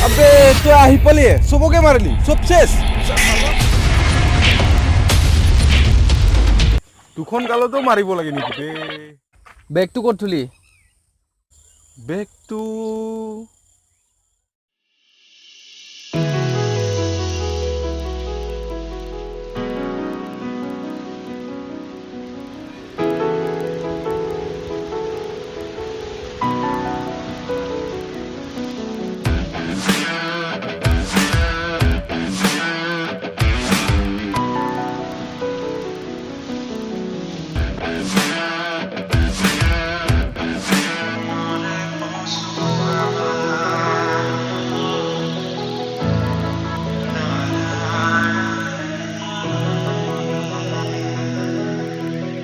আবে তুই আহি পালিয়ে সবকে মারলি সব শেষ দুখন গালতো মারিব লাগে নেকি বে বেগটো ক'ত থলি বেগটো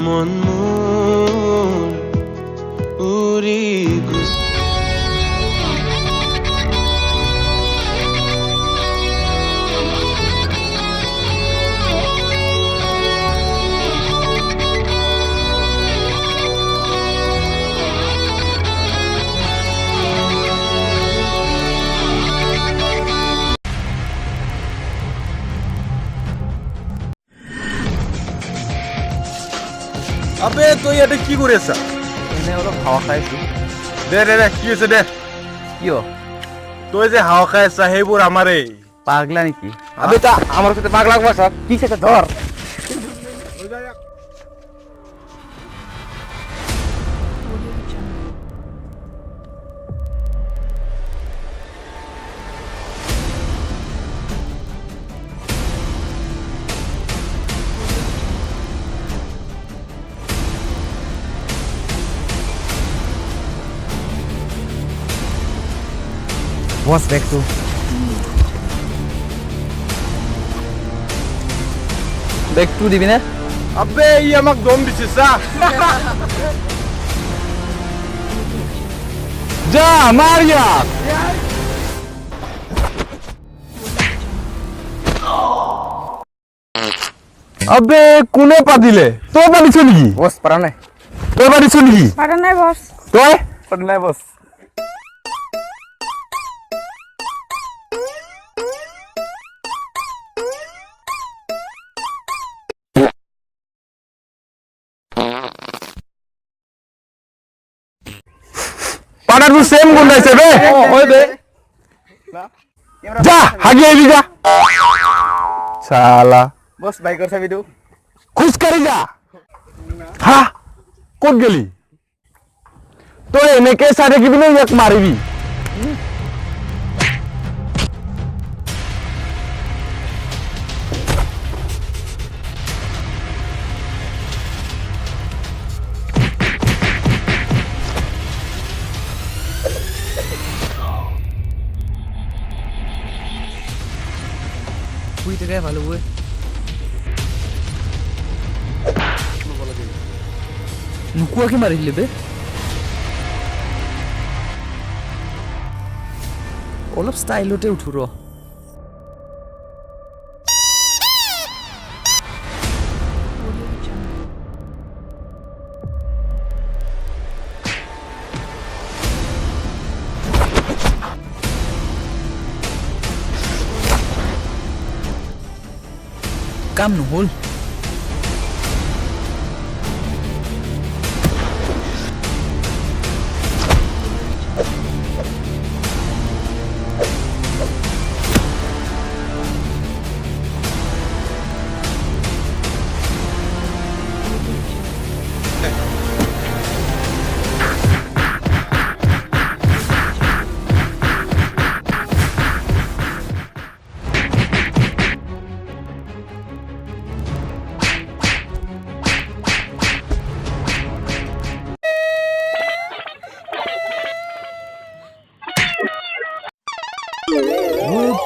মন উড়ি আবে তুই এটা কি করে আছা এনে অলপ হাৱা খাইছো দে দে দে কি আছে দে কিয় তুই যে হাওয়া খাই আছা সেইবোৰ আমাৰে পাগলা নেকি আবে তা আমার সাথে পাগলা লাগবা সব কি সেটা ধর What's back to? Bag two দিবি না আবে ই আমাক দম দিছে চা যা মার ইয়াক আবে কোনে পাতিলে তই পাতিছ নেকি বস পাৰা নাই তই পাতিছ নেকি পাৰা নাই বছ তই পাৰা নাই বস পাটাটো সেম গোন্ধাইছে বে হয় বে যা হাগি আহিবি যা চালা বস বাইকৰ চাবিটো খোজকাঢ়ি যা হা ক'ত গেলি তই এনেকে চাই থাকিবি নে ইয়াক মাৰিবি শুই থাকে ভালো বে নুকুৱাকে মাৰিলে বে অলপ ষ্টাইলতে উঠো ৰ কাম নহ'ল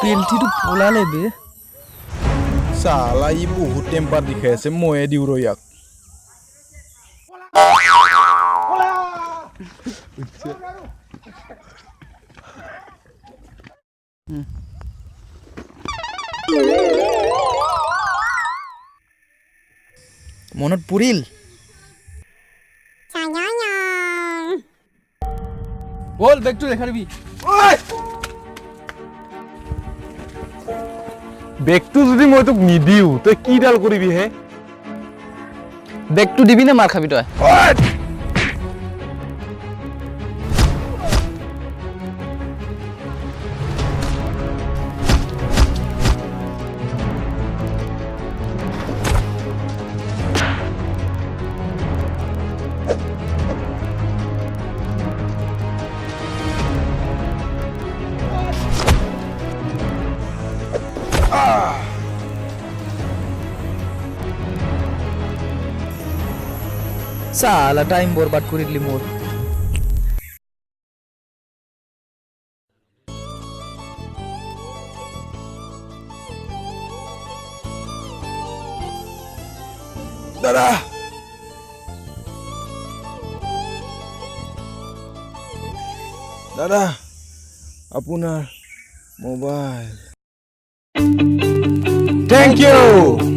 পেলটিটো পলালে বে চালা ই বহুত টেম্পাৰ দেখাই আছে ময়ে দিওঁ ৰ ইয়াক মনত পৰিল বল বেগটো দেখা দিবি বেগটো যদি মই তোক নিদিওঁ তই কিডাল কৰিবি হে বেগটো দিবি নে মাৰ খাবি তই সালা টাইম বৰবাদ কৰে দিলি মোৰ দাদা দাদা আপোনাৰ মোবাইল থেংক ইউ